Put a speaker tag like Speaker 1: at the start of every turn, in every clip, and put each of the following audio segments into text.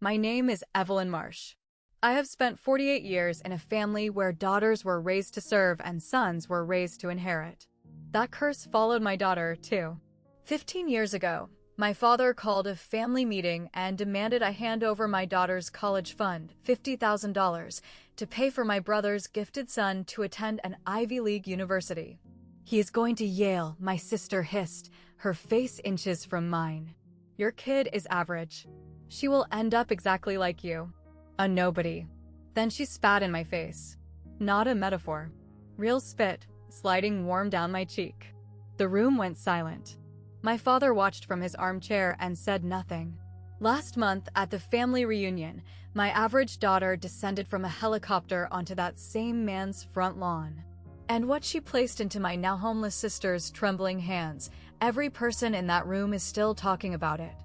Speaker 1: My name is Evelyn Marsh. I have spent 48 years in a family where daughters were raised to serve and sons were raised to inherit. That curse followed my daughter, too. 15 years ago, my father called a family meeting and demanded I hand over my daughter's college fund, $50,000, to pay for my brother's gifted son to attend an Ivy League university. "He is going to Yale," my sister hissed, her face inches from mine. "Your kid is average. She will end up exactly like you. A nobody." Then she spat in my face. Not a metaphor. Real spit, sliding warm down my cheek. The room went silent. My father watched from his armchair and said nothing. Last month, at the family reunion, my average daughter descended from a helicopter onto that same man's front lawn. And what she placed into my now homeless sister's trembling hands, every person in that room is still talking about it.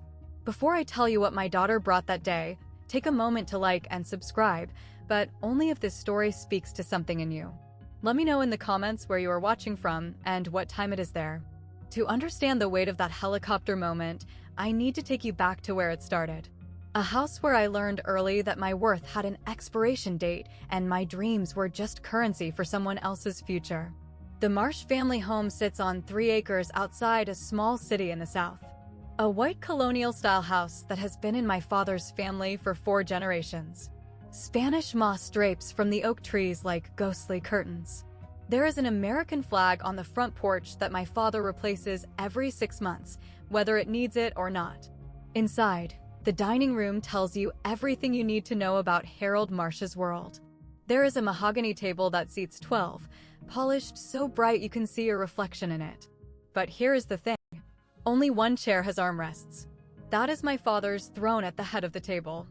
Speaker 1: Before I tell you what my daughter brought that day, take a moment to like and subscribe, but only if this story speaks to something in you. Let me know in the comments where you are watching from and what time it is there. To understand the weight of that helicopter moment, I need to take you back to where it started. A house where I learned early that my worth had an expiration date and my dreams were just currency for someone else's future. The Marsh family home sits on 3 acres outside a small city in the south. A white colonial-style house that has been in my father's family for 4 generations. Spanish moss drapes from the oak trees like ghostly curtains. There is an American flag on the front porch that my father replaces every 6 months, whether it needs it or not. Inside, the dining room tells you everything you need to know about Harold Marsh's world. There is a mahogany table that seats 12, polished so bright you can see a reflection in it. But here is the thing. Only one chair has armrests. That is my father's throne at the head of the table.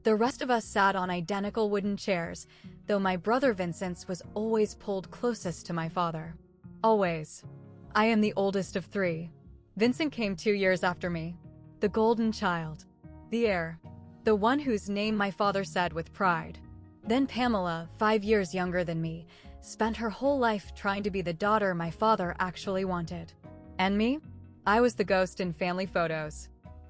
Speaker 1: The rest of us sat on identical wooden chairs, though my brother Vincent's was always pulled closest to my father. Always. I am the oldest of 3. Vincent came 2 years after me. The golden child. The heir. The one whose name my father said with pride. Then Pamela, 5 years younger than me, spent her whole life trying to be the daughter my father actually wanted. And me? I was the ghost in family photos.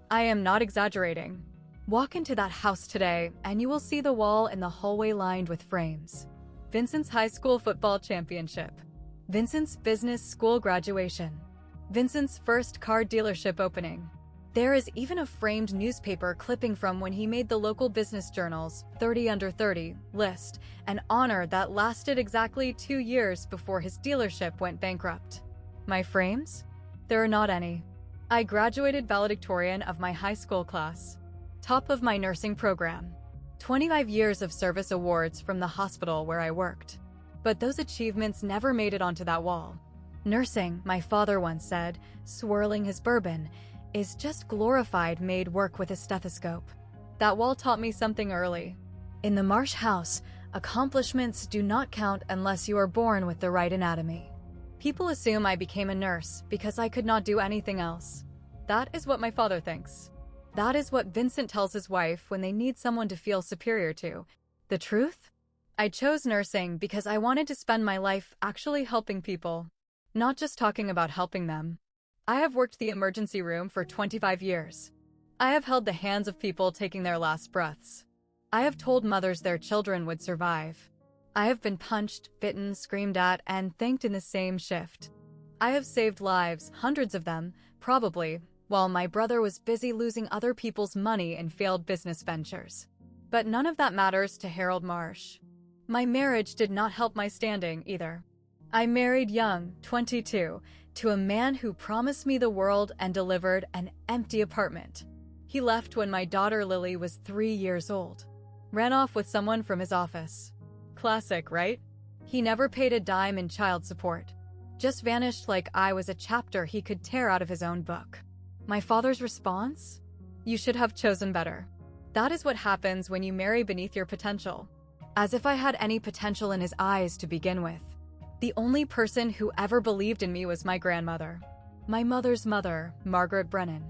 Speaker 1: I am not exaggerating. Walk into that house today, and you will see the wall in the hallway lined with frames. Vincent's high school football championship. Vincent's business school graduation. Vincent's first car dealership opening. There is even a framed newspaper clipping from when he made the local business journal's 30 under 30 list, an honor that lasted exactly 2 years before his dealership went bankrupt. My frames? There are not any. I graduated valedictorian of my high school class. Top of my nursing program. 25 years of service awards from the hospital where I worked. But those achievements never made it onto that wall. Nursing, my father once said, swirling his bourbon, is just glorified maid work with a stethoscope. That wall taught me something early. In the Marsh house, accomplishments do not count unless you are born with the right anatomy. People assume I became a nurse because I could not do anything else. That is what my father thinks. That is what Vincent tells his wife when they need someone to feel superior to. The truth? I chose nursing because I wanted to spend my life actually helping people, not just talking about helping them. I have worked the emergency room for 25 years. I have held the hands of people taking their last breaths. I have told mothers their children would survive. I have been punched, bitten, screamed at, and thanked in the same shift. I have saved lives, hundreds of them, probably, while my brother was busy losing other people's money in failed business ventures. But none of that matters to Harold Marsh. My marriage did not help my standing, either. I married young, 22, to a man who promised me the world and delivered an empty apartment. He left when my daughter Lily was 3 years old. Ran off with someone from his office. Classic, right? He never paid a dime in child support. Just vanished like I was a chapter he could tear out of his own book. My father's response? You should have chosen better. That is what happens when you marry beneath your potential. As if I had any potential in his eyes to begin with. The only person who ever believed in me was my grandmother. My mother's mother, Margaret Brennan.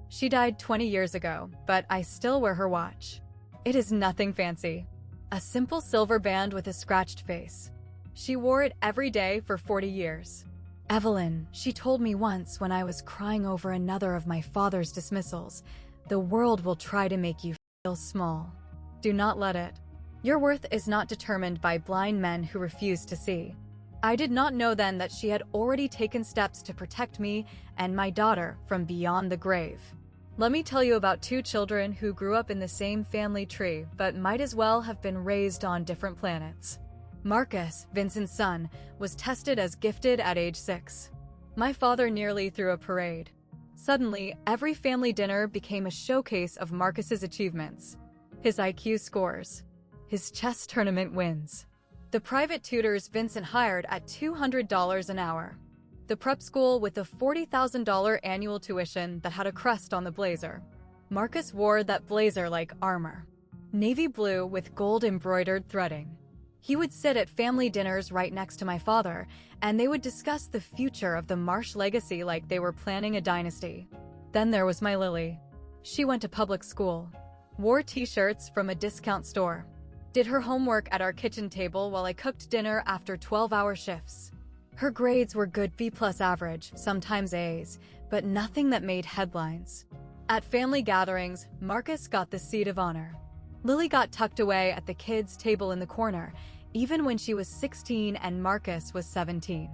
Speaker 1: She died 20 years ago, but I still wear her watch. It is nothing fancy. A simple silver band with a scratched face. She wore it every day for 40 years. Evelyn, she told me once when I was crying over another of my father's dismissals, the world will try to make you feel small. Do not let it. Your worth is not determined by blind men who refuse to see. I did not know then that she had already taken steps to protect me and my daughter from beyond the grave. Let me tell you about two children who grew up in the same family tree but might as well have been raised on different planets. Marcus, Vincent's son, was tested as gifted at age 6. My father nearly threw a parade. Suddenly, every family dinner became a showcase of Marcus's achievements. His IQ scores. His chess tournament wins. The private tutors Vincent hired at $200 an hour. The prep school with a $40,000 annual tuition that had a crest on the blazer. Marcus wore that blazer like armor. Navy blue with gold embroidered threading. He would sit at family dinners right next to my father, and they would discuss the future of the Marsh legacy like they were planning a dynasty. Then there was my Lily. She went to public school, wore t-shirts from a discount store, did her homework at our kitchen table while I cooked dinner after 12-hour shifts. Her grades were good B+ average, sometimes A's, but nothing that made headlines. At family gatherings, Marcus got the seat of honor. Lily got tucked away at the kids' table in the corner, even when she was 16 and Marcus was 17.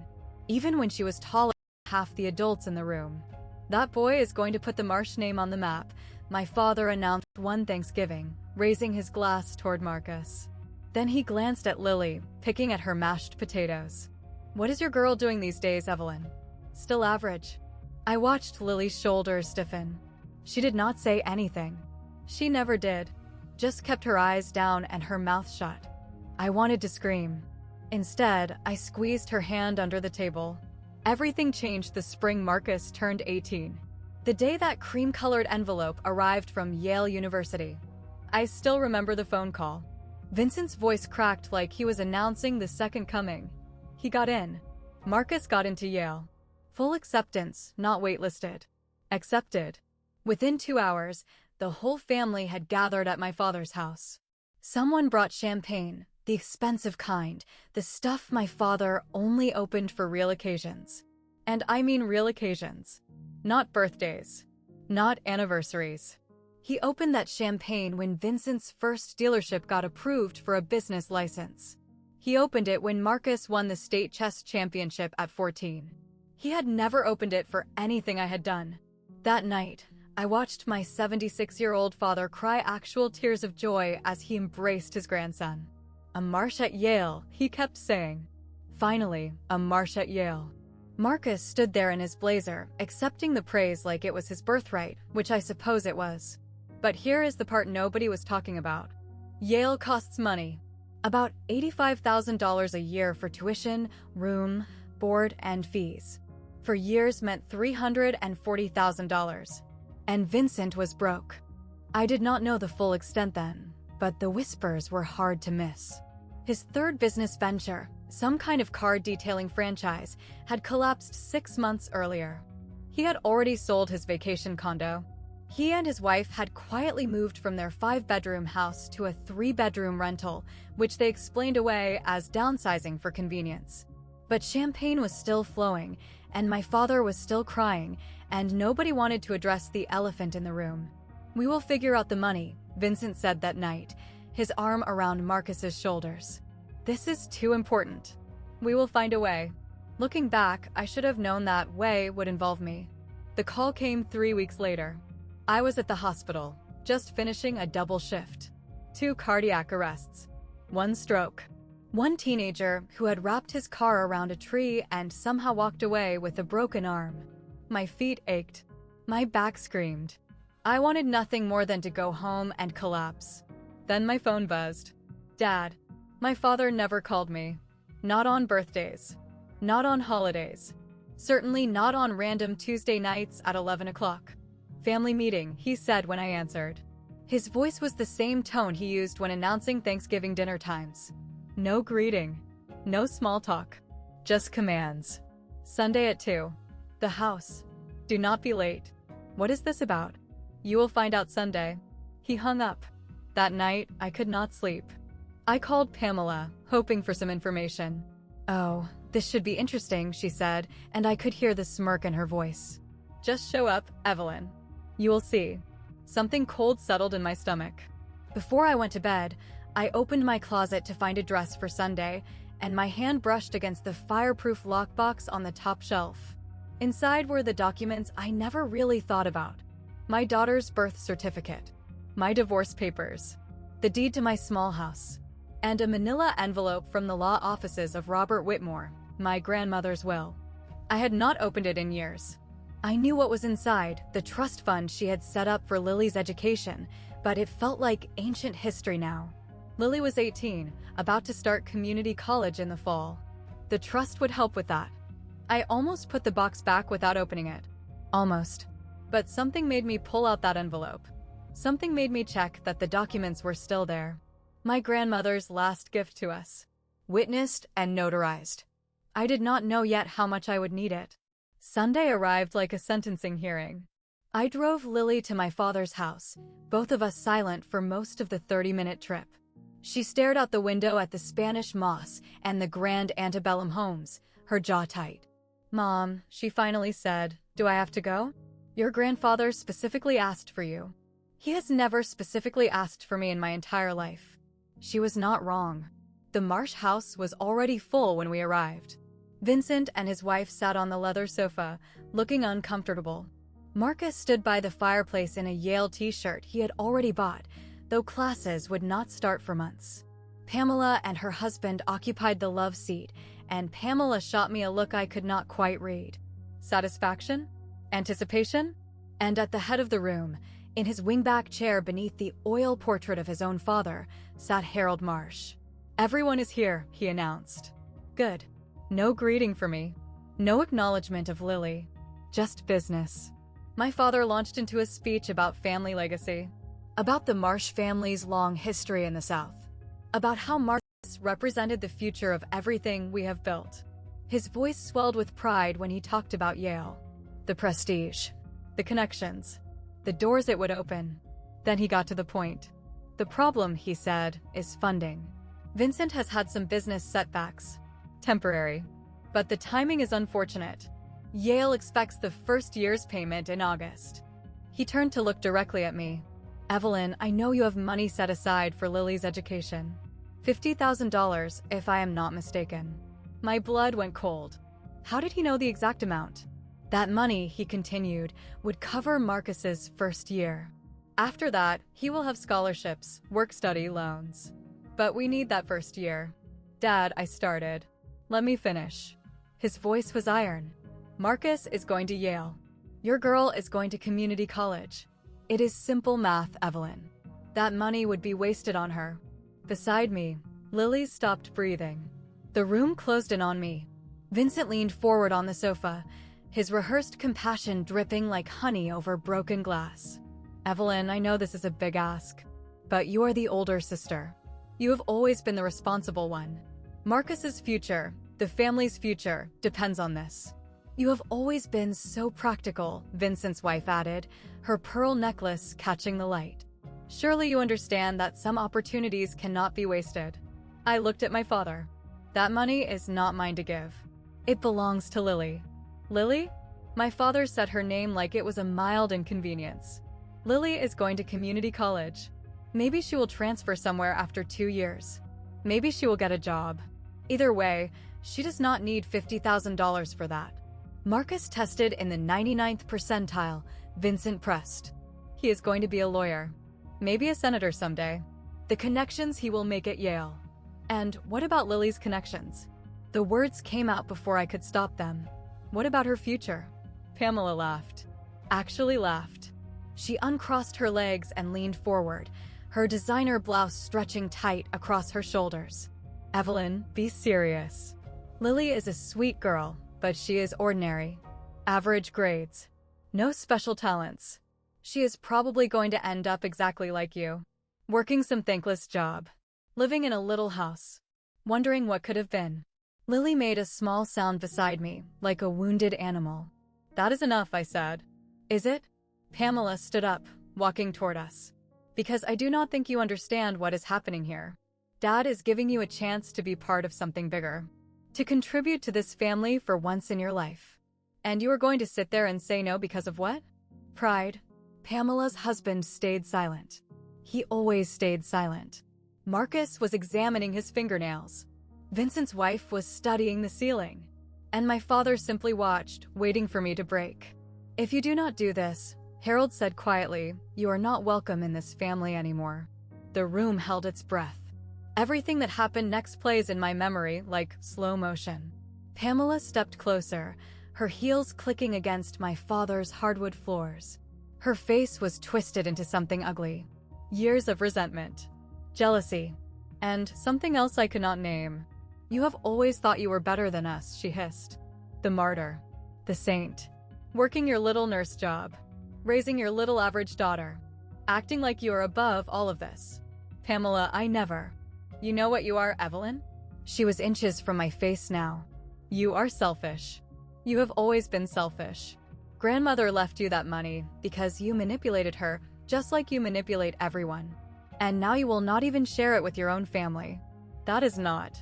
Speaker 1: Even when she was taller than half the adults in the room. That boy is going to put the Marsh name on the map, my father announced one Thanksgiving, raising his glass toward Marcus. Then he glanced at Lily, picking at her mashed potatoes. What is your girl doing these days, Evelyn? Still average. I watched Lily's shoulders stiffen. She did not say anything. She never did. Just kept her eyes down and her mouth shut. I wanted to scream. Instead, I squeezed her hand under the table. Everything changed the spring Marcus turned 18. The day that cream-colored envelope arrived from Yale University. I still remember the phone call. Vincent's voice cracked like he was announcing the second coming. He got in. Marcus got into Yale. Full acceptance, not waitlisted. Accepted. Within 2 hours, the whole family had gathered at my father's house. Someone brought champagne, the expensive kind, the stuff my father only opened for real occasions. And I mean real occasions. Not birthdays. Not anniversaries. He opened that champagne when Vincent's first dealership got approved for a business license. He opened it when Marcus won the state chess championship at 14. He had never opened it for anything I had done. That night, I watched my 76-year-old father cry actual tears of joy as he embraced his grandson. A Marsh at Yale, he kept saying. Finally, a Marsh at Yale. Marcus stood there in his blazer, accepting the praise like it was his birthright, which I suppose it was. But here is the part nobody was talking about. Yale costs money. About $85,000 a year for tuition, room, board, and fees. For years meant $340,000. And Vincent was broke. I did not know the full extent then, but the whispers were hard to miss. His third business venture, some kind of car detailing franchise, had collapsed 6 months earlier. He had already sold his vacation condo. He and his wife had quietly moved from their 5-bedroom house to a 3-bedroom rental, which they explained away as downsizing for convenience. But champagne was still flowing, and my father was still crying, and nobody wanted to address the elephant in the room. We will figure out the money, Vincent said that night, his arm around Marcus's shoulders. This is too important. We will find a way. Looking back, I should have known that way would involve me. The call came 3 weeks later. I was at the hospital, just finishing a double shift. 2 cardiac arrests. 1 stroke. 1 teenager who had wrapped his car around a tree and somehow walked away with a broken arm. My feet ached. My back screamed. I wanted nothing more than to go home and collapse. Then my phone buzzed. Dad. My father never called me. Not on birthdays. Not on holidays. Certainly not on random Tuesday nights at 11 o'clock. Family meeting, he said when I answered. His voice was the same tone he used when announcing Thanksgiving dinner times. No greeting. No small talk. Just commands. Sunday at 2. The house. Do not be late. What is this about? You will find out Sunday. He hung up. That night, I could not sleep. I called Pamela, hoping for some information. Oh, this should be interesting, she said, and I could hear the smirk in her voice. Just show up, Evelyn. You will see. Something cold settled in my stomach. Before I went to bed, I opened my closet to find a dress for Sunday, and my hand brushed against the fireproof lockbox on the top shelf. Inside were the documents I never really thought about. My daughter's birth certificate, my divorce papers, the deed to my small house, and a manila envelope from the law offices of Robert Whitmore, my grandmother's will. I had not opened it in years. I knew what was inside, the trust fund she had set up for Lily's education, but it felt like ancient history now. Lily was 18, about to start community college in the fall. The trust would help with that. I almost put the box back without opening it. Almost. But something made me pull out that envelope. Something made me check that the documents were still there. My grandmother's last gift to us. Witnessed and notarized. I did not know yet how much I would need it. Sunday arrived like a sentencing hearing. I drove Lily to my father's house, both of us silent for most of the 30-minute trip. She stared out the window at the Spanish moss and the grand antebellum homes, her jaw tight. "Mom," she finally said, "do I have to go? Your grandfather specifically asked for you." He has never specifically asked for me in my entire life. She was not wrong. The Marsh house was already full when we arrived. Vincent and his wife sat on the leather sofa, looking uncomfortable. Marcus stood by the fireplace in a Yale t-shirt he had already bought, though classes would not start for months. Pamela and her husband occupied the love seat, and Pamela shot me a look I could not quite read. Satisfaction? Anticipation? And at the head of the room, in his wingback chair beneath the oil portrait of his own father, sat Harold Marsh. "Everyone is here," he announced. Good. No greeting for me. No acknowledgement of Lily. Just business. My father launched into a speech about family legacy. About the Marsh family's long history in the South. About how Marsh represented the future of everything we have built. His voice swelled with pride when he talked about Yale. The prestige. The connections. The doors it would open. Then he got to the point. The problem, he said, is funding. Vincent has had some business setbacks. Temporary. But the timing is unfortunate. Yale expects the first year's payment in August. He turned to look directly at me. "Evelyn, I know you have money set aside for Lily's education. $50,000, if I am not mistaken." My blood went cold. How did he know the exact amount? That money, he continued, would cover Marcus's first year. After that, he will have scholarships, work-study loans. But we need that first year. "Dad," I started. "Let me finish." His voice was iron. "Marcus is going to Yale. Your girl is going to community college. It is simple math, Evelyn. That money would be wasted on her." Beside me, Lily stopped breathing. The room closed in on me. Vincent leaned forward on the sofa, his rehearsed compassion dripping like honey over broken glass. "Evelyn, I know this is a big ask, but you are the older sister. You have always been the responsible one. Marcus's future, the family's future, depends on this." "You have always been so practical," Vincent's wife added, her pearl necklace catching the light. "Surely you understand that some opportunities cannot be wasted." I looked at my father. "That money is not mine to give. It belongs to Lily." "Lily?" My father said her name like it was a mild inconvenience. "Lily is going to community college. Maybe she will transfer somewhere after 2 years. Maybe she will get a job. Either way, she does not need $50,000 for that." "Marcus tested in the 99th percentile," Vincent pressed. "He is going to be a lawyer. Maybe a senator someday. The connections he will make at Yale." "And what about Lily's connections?" The words came out before I could stop them. "What about her future?" Pamela laughed. Actually laughed. She uncrossed her legs and leaned forward, her designer blouse stretching tight across her shoulders. "Evelyn, be serious. Lily is a sweet girl, but she is ordinary. Average grades. No special talents. She is probably going to end up exactly like you. Working some thankless job. Living in a little house. Wondering what could have been." Lily made a small sound beside me, like a wounded animal. "That is enough," I said. "Is it?" Pamela stood up, walking toward us. "Because I do not think you understand what is happening here. Dad is giving you a chance to be part of something bigger. To contribute to this family for once in your life. And you are going to sit there and say no because of what? Pride." Pamela's husband stayed silent. He always stayed silent. Marcus was examining his fingernails. Vincent's wife was studying the ceiling. And my father simply watched, waiting for me to break. "If you do not do this," Harold said quietly, "you are not welcome in this family anymore." The room held its breath. Everything that happened next plays in my memory like slow motion. Pamela stepped closer, her heels clicking against my father's hardwood floors. Her face was twisted into something ugly. Years of resentment, jealousy, and something else I could not name. "You have always thought you were better than us," she hissed. "The martyr, the saint, working your little nurse job, raising your little average daughter, acting like you are above all of this. Pamela, I never. You know what you are, Evelyn?" She was inches from my face now. "You are selfish. You have always been selfish. Grandmother left you that money because you manipulated her just like you manipulate everyone. And now you will not even share it with your own family. That is not."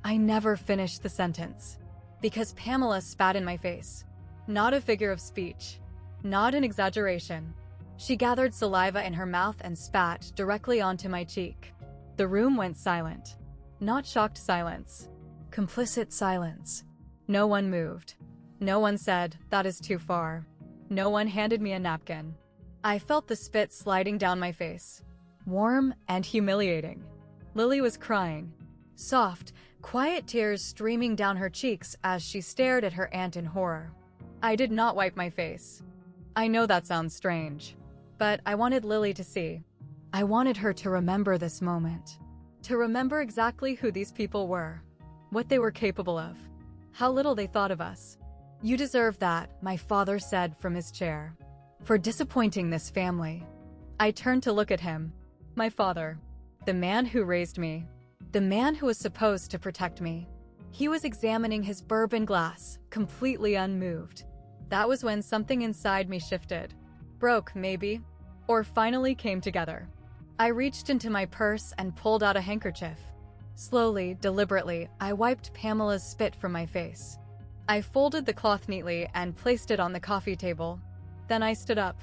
Speaker 1: I never finished the sentence because Pamela spat in my face. Not a figure of speech. Not an exaggeration. She gathered saliva in her mouth and spat directly onto my cheek. The room went silent. Not shocked silence. Complicit silence. No one moved. No one said, "That is too far." No one handed me a napkin. I felt the spit sliding down my face. Warm and humiliating. Lily was crying. Soft, quiet tears streaming down her cheeks as she stared at her aunt in horror. I did not wipe my face. I know that sounds strange, but I wanted Lily to see. I wanted her to remember this moment. To remember exactly who these people were. What they were capable of. How little they thought of us. "You deserve that," my father said from his chair. "For disappointing this family." I turned to look at him. My father. The man who raised me. The man who was supposed to protect me. He was examining his bourbon glass, completely unmoved. That was when something inside me shifted. Broke, maybe. Or finally came together. I reached into my purse and pulled out a handkerchief. Slowly, deliberately, I wiped Pamela's spit from my face. I folded the cloth neatly and placed it on the coffee table. Then I stood up.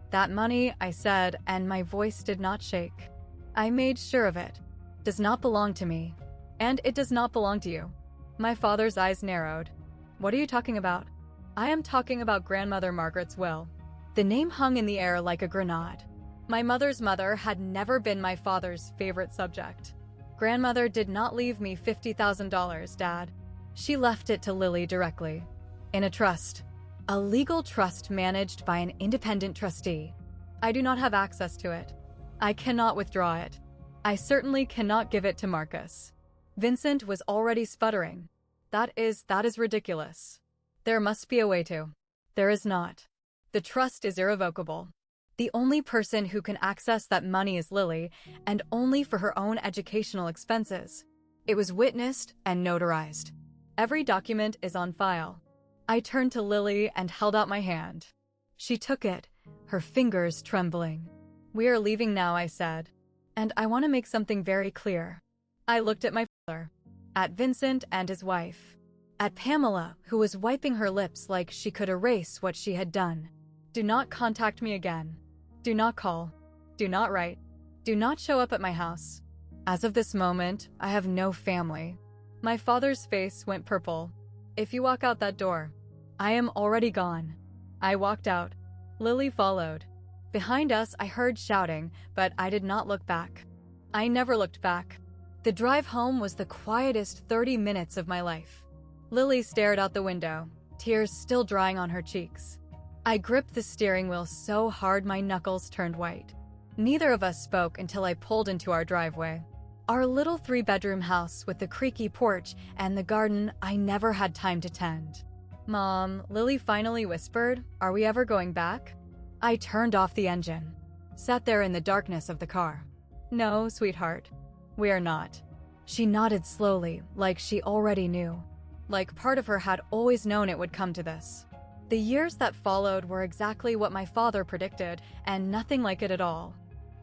Speaker 1: "That money," I said, and my voice did not shake. "I made sure of it. Does not belong to me. And it does not belong to you." My father's eyes narrowed. "What are you talking about?" "I am talking about Grandmother Margaret's will." The name hung in the air like a grenade. My mother's mother had never been my father's favorite subject. Grandmother did not leave me $50,000, Dad. She left it to Lily directly. In a trust. A legal trust managed by an independent trustee. I do not have access to it. I cannot withdraw it. I certainly cannot give it to Marcus. Vincent was already sputtering. That is ridiculous. There must be a way to. There is not. The trust is irrevocable. The only person who can access that money is Lily, and only for her own educational expenses. It was witnessed and notarized. Every document is on file. I turned to Lily and held out my hand. She took it, her fingers trembling. "We are leaving now," I said. "And I want to make something very clear." I looked at my father, at Vincent and his wife, at Pamela, who was wiping her lips like she could erase what she had done. "Do not contact me again. Do not call. Do not write. Do not show up at my house. As of this moment, I have no family." My father's face went purple. "If you walk out that door, I am already gone." I walked out. Lily followed. Behind us, I heard shouting, but I did not look back. I never looked back. The drive home was the quietest 30 minutes of my life. Lily stared out the window, tears still drying on her cheeks. I gripped the steering wheel so hard my knuckles turned white. Neither of us spoke until I pulled into our driveway. Our little 3-bedroom house with the creaky porch and the garden I never had time to tend. "Mom," Lily finally whispered, "are we ever going back?" I turned off the engine. Sat there in the darkness of the car. "No, sweetheart. We are not." She nodded slowly, like she already knew. Like part of her had always known it would come to this. The years that followed were exactly what my father predicted, and nothing like it at all.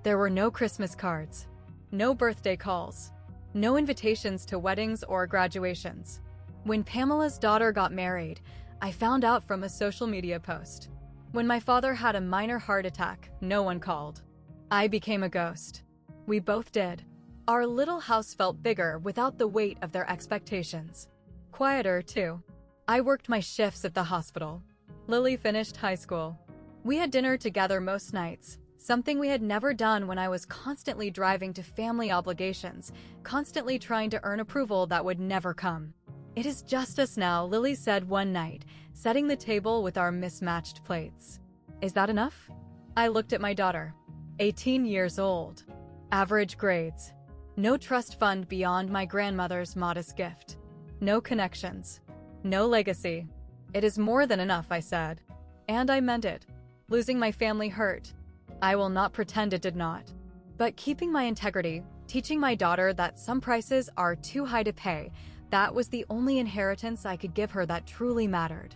Speaker 1: There were no Christmas cards. No birthday calls. No invitations to weddings or graduations. When Pamela's daughter got married, I found out from a social media post. When my father had a minor heart attack, no one called. I became a ghost. We both did. Our little house felt bigger without the weight of their expectations. Quieter, too. I worked my shifts at the hospital. Lily finished high school. We had dinner together most nights, something we had never done when I was constantly driving to family obligations, constantly trying to earn approval that would never come. "It is just us now," Lily said one night, setting the table with our mismatched plates. "Is that enough?" I looked at my daughter. 18 years old. Average grades. No trust fund beyond my grandmother's modest gift. No connections. No legacy. "It is more than enough," I said. And I meant it. Losing my family hurt. I will not pretend it did not. But keeping my integrity, teaching my daughter that some prices are too high to pay, that was the only inheritance I could give her that truly mattered.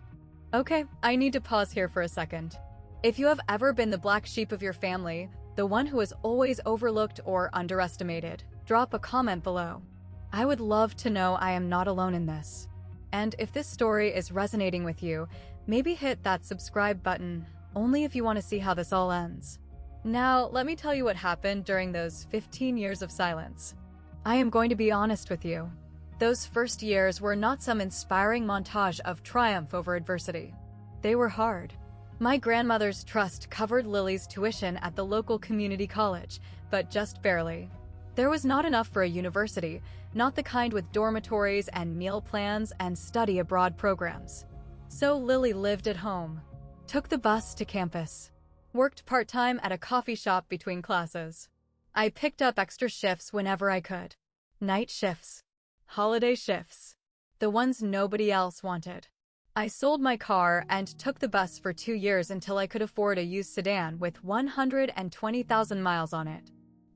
Speaker 1: Okay, I need to pause here for a second. If you have ever been the black sheep of your family, the one who is always overlooked or underestimated, drop a comment below. I would love to know I am not alone in this. And if this story is resonating with you, maybe hit that subscribe button, only if you want to see how this all ends. Now, let me tell you what happened during those 15 years of silence. I am going to be honest with you. Those first years were not some inspiring montage of triumph over adversity. They were hard. My grandmother's trust covered Lily's tuition at the local community college, but just barely. There was not enough for a university, not the kind with dormitories and meal plans and study abroad programs. So Lily lived at home, took the bus to campus, worked part-time at a coffee shop between classes. I picked up extra shifts whenever I could. Night shifts. Holiday shifts. The ones nobody else wanted. I sold my car and took the bus for 2 years until I could afford a used sedan with 120,000 miles on it.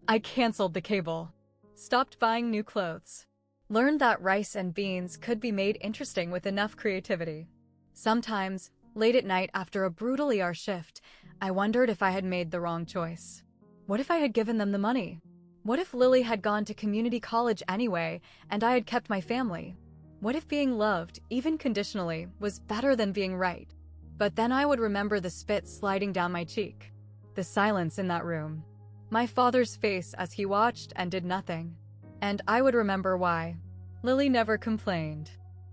Speaker 1: I canceled the cable. Stopped buying new clothes. Learned that rice and beans could be made interesting with enough creativity. Sometimes, late at night after a brutal ER shift, I wondered if I had made the wrong choice. What if I had given them the money? What if Lily had gone to community college anyway, and I had kept my family? What if being loved, even conditionally, was better than being right? But then I would remember the spit sliding down my cheek. The silence in that room. My father's face as he watched and did nothing. And I would remember why. Lily never complained.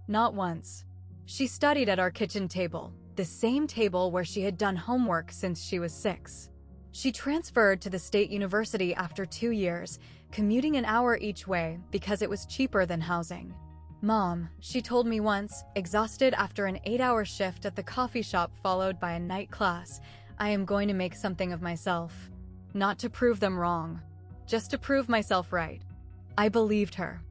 Speaker 1: Not once. She studied at our kitchen table, the same table where she had done homework since she was 6. She transferred to the state university after 2 years, commuting an hour each way because it was cheaper than housing. "Mom," she told me once, exhausted after an 8-hour shift at the coffee shop followed by a night class, "I am going to make something of myself. Not to prove them wrong, just to prove myself right." I believed her.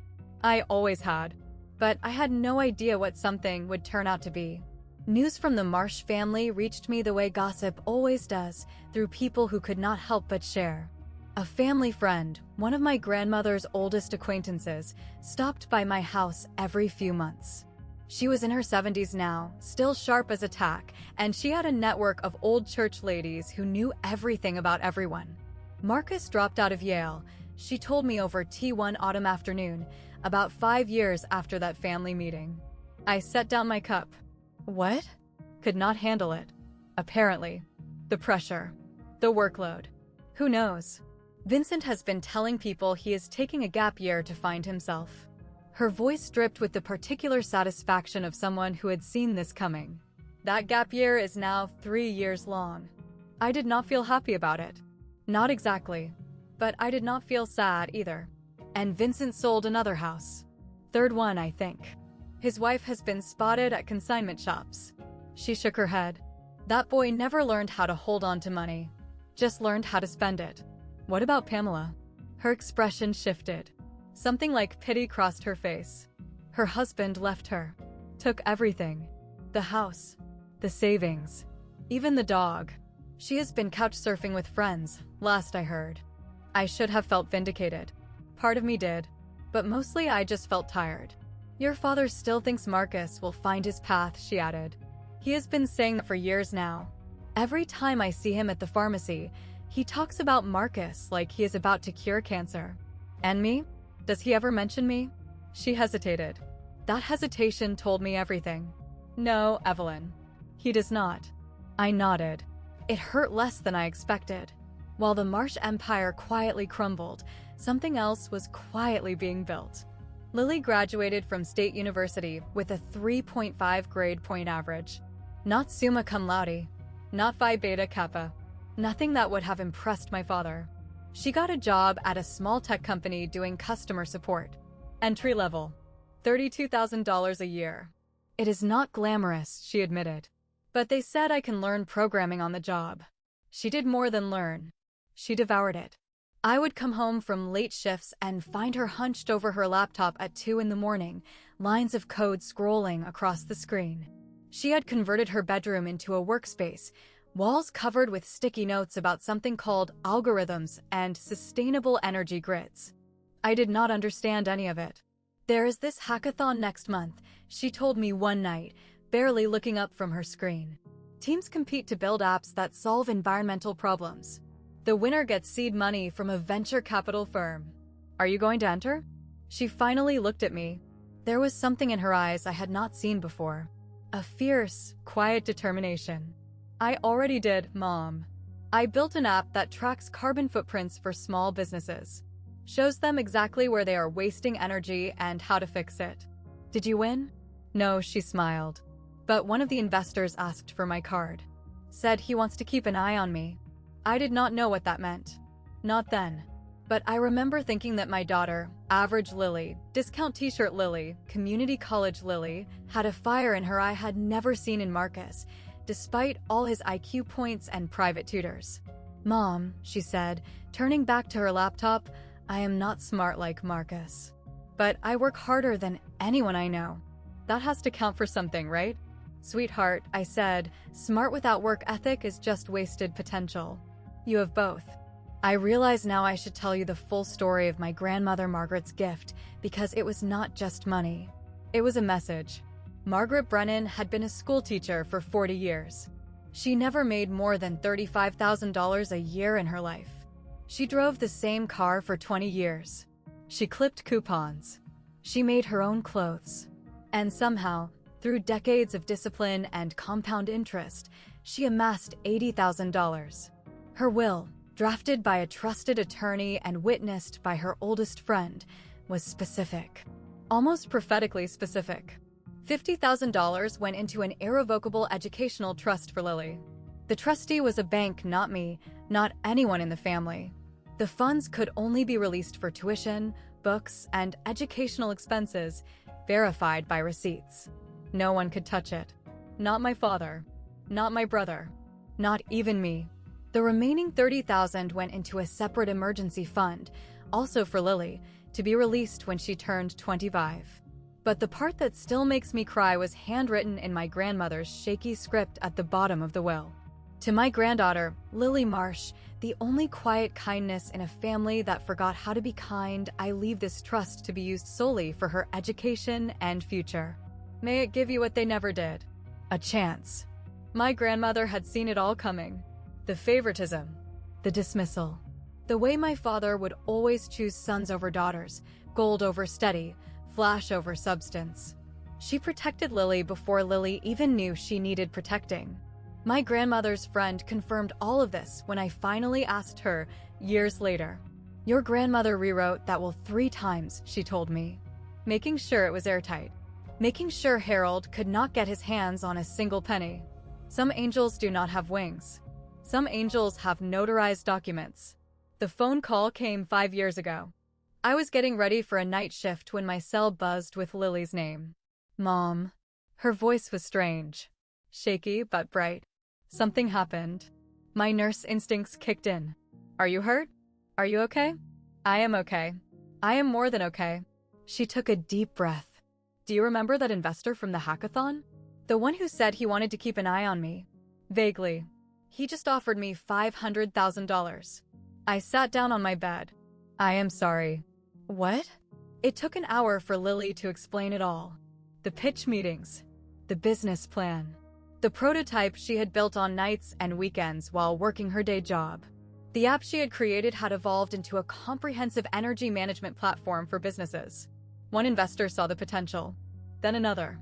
Speaker 1: I always had. But I had no idea what something would turn out to be. News from the Marsh family reached me the way gossip always does, through people who could not help but share. A family friend, one of my grandmother's oldest acquaintances, stopped by my house every few months. She was in her 70s now, still sharp as a tack, and she had a network of old church ladies who knew everything about everyone. Marcus dropped out of Yale, she told me over tea one autumn afternoon, about 5 years after that family meeting. I set down my cup. What? Could not handle it. Apparently. The pressure. The workload. Who knows? Vincent has been telling people he is taking a gap year to find himself. Her voice dripped with the particular satisfaction of someone who had seen this coming. That gap year is now 3 years long. I did not feel happy about it. Not exactly. But I did not feel sad either. And Vincent sold another house. Third one, I think. His wife has been spotted at consignment shops. She shook her head. That boy never learned how to hold on to money. Just learned how to spend it. What about Pamela? Her expression shifted. Something like pity crossed her face. Her husband left her. Took everything. The house. The savings. Even the dog. She has been couch surfing with friends, last I heard. I should have felt vindicated. Part of me did. But mostly I just felt tired. Your father still thinks Marcus will find his path, she added. He has been saying that for years now. Every time I see him at the pharmacy, he talks about Marcus like he is about to cure cancer. And me? Does he ever mention me? She hesitated. That hesitation told me everything. No, Evelyn. He does not. I nodded. It hurt less than I expected. While the Marsh empire quietly crumbled, something else was quietly being built. Lily graduated from State University with a 3.5 grade point average. Not summa cum laude, not Phi Beta Kappa, nothing that would have impressed my father. She got a job at a small tech company doing customer support. Entry level, $32,000 a year. It is not glamorous, she admitted. But they said I can learn programming on the job. She did more than learn. She devoured it. I would come home from late shifts and find her hunched over her laptop at 2 in the morning, lines of code scrolling across the screen. She had converted her bedroom into a workspace, walls covered with sticky notes about something called algorithms and sustainable energy grids. I did not understand any of it. There is this hackathon next month, she told me one night, barely looking up from her screen. Teams compete to build apps that solve environmental problems. The winner gets seed money from a venture capital firm. Are you going to enter? She finally looked at me. There was something in her eyes I had not seen before. A fierce, quiet determination. I already did, Mom. I built an app that tracks carbon footprints for small businesses. Shows them exactly where they are wasting energy and how to fix it. Did you win? No, she smiled. But one of the investors asked for my card. Said he wants to keep an eye on me. I did not know what that meant. Not then. But I remember thinking that my daughter, average Lily, discount t-shirt Lily, community college Lily, had a fire in her I had never seen in Marcus, despite all his IQ points and private tutors. Mom, she said, turning back to her laptop, I am not smart like Marcus. But I work harder than anyone I know. That has to count for something, right? Sweetheart, I said, smart without work ethic is just wasted potential. You have both. I realize now I should tell you the full story of my grandmother Margaret's gift because it was not just money. It was a message. Margaret Brennan had been a school teacher for 40 years. She never made more than $35,000 a year in her life. She drove the same car for 20 years. She clipped coupons. She made her own clothes. And somehow, through decades of discipline and compound interest, she amassed $80,000. Her will, drafted by a trusted attorney and witnessed by her oldest friend, was specific. Almost prophetically specific. $50,000 went into an irrevocable educational trust for Lily. The trustee was a bank, not me, not anyone in the family. The funds could only be released for tuition, books, and educational expenses, verified by receipts. No one could touch it. Not my father. Not my brother. Not even me. The remaining $30,000 went into a separate emergency fund, also for Lily, to be released when she turned 25. But the part that still makes me cry was handwritten in my grandmother's shaky script at the bottom of the will. To my granddaughter, Lily Marsh, the only quiet kindness in a family that forgot how to be kind, I leave this trust to be used solely for her education and future. May it give you what they never did. A chance. My grandmother had seen it all coming. The favoritism. The dismissal. The way my father would always choose sons over daughters, gold over steady, flash over substance. She protected Lily before Lily even knew she needed protecting. My grandmother's friend confirmed all of this when I finally asked her, years later. Your grandmother rewrote that will 3 times, she told me. Making sure it was airtight. Making sure Harold could not get his hands on a single penny. Some angels do not have wings. Some angels have notarized documents. The phone call came 5 years ago. I was getting ready for a night shift when my cell buzzed with Lily's name. Mom. Her voice was strange. Shaky but bright. Something happened. My nurse instincts kicked in. Are you hurt? Are you okay? I am okay. I am more than okay. She took a deep breath. Do you remember that investor from the hackathon? The one who said he wanted to keep an eye on me? Vaguely. He just offered me $500,000. I sat down on my bed. I am sorry. What? It took an hour for Lily to explain it all. The pitch meetings. The business plan. The prototype she had built on nights and weekends while working her day job. The app she had created had evolved into a comprehensive energy management platform for businesses. One investor saw the potential. Then another.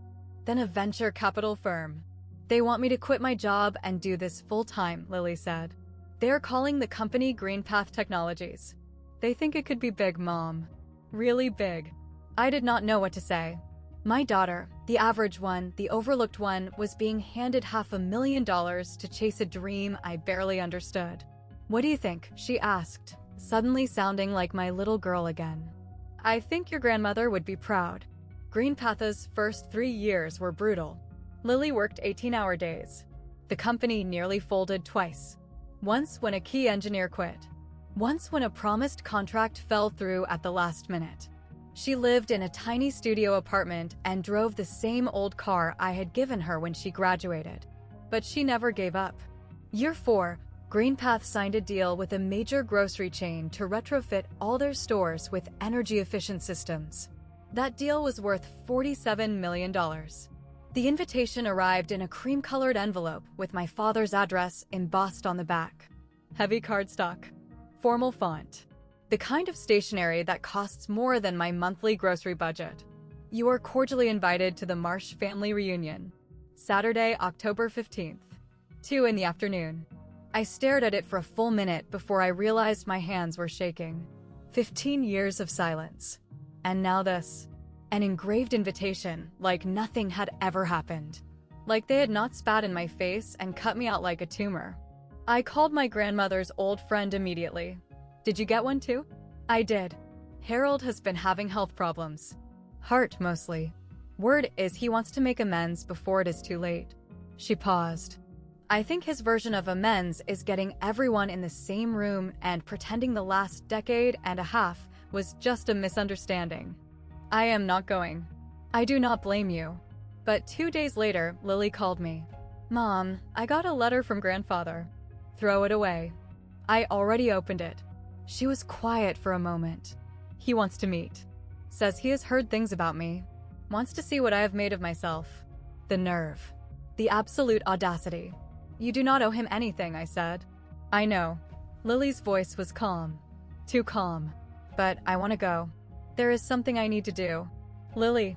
Speaker 1: Then a venture capital firm. They want me to quit my job and do this full-time, Lily said. They're calling the company Greenpath Technologies. They think it could be big, Mom. Really big. I did not know what to say. My daughter, the average one, the overlooked one, was being handed $500,000 to chase a dream I barely understood. What do you think? She asked, suddenly sounding like my little girl again. I think your grandmother would be proud. Greenpath's first 3 years were brutal. Lily worked 18-hour days. The company nearly folded twice. Once when a key engineer quit. Once when a promised contract fell through at the last minute. She lived in a tiny studio apartment and drove the same old car I had given her when she graduated. But she never gave up. Year 4, Greenpath signed a deal with a major grocery chain to retrofit all their stores with energy-efficient systems. That deal was worth $47 million. The invitation arrived in a cream-colored envelope with my father's address embossed on the back. Heavy cardstock. Formal font. The kind of stationery that costs more than my monthly grocery budget. You are cordially invited to the Marsh family reunion. Saturday, October 15th. 2 in the afternoon. I stared at it for a full minute before I realized my hands were shaking. 15 years of silence. And now this. An engraved invitation, like nothing had ever happened. Like they had not spat in my face and cut me out like a tumor. I called my grandmother's old friend immediately. Did you get one too? I did. Harold has been having health problems. Heart, mostly. Word is he wants to make amends before it is too late. She paused. I think his version of amends is getting everyone in the same room and pretending the last decade and a half was just a misunderstanding. I am not going. I do not blame you. But 2 days later, Lily called me. Mom, I got a letter from grandfather. Throw it away. I already opened it. She was quiet for a moment. He wants to meet. Says he has heard things about me. Wants to see what I have made of myself. The nerve. The absolute audacity. You do not owe him anything, I said. I know. Lily's voice was calm. Too calm. But I want to go. There is something I need to do. Lily.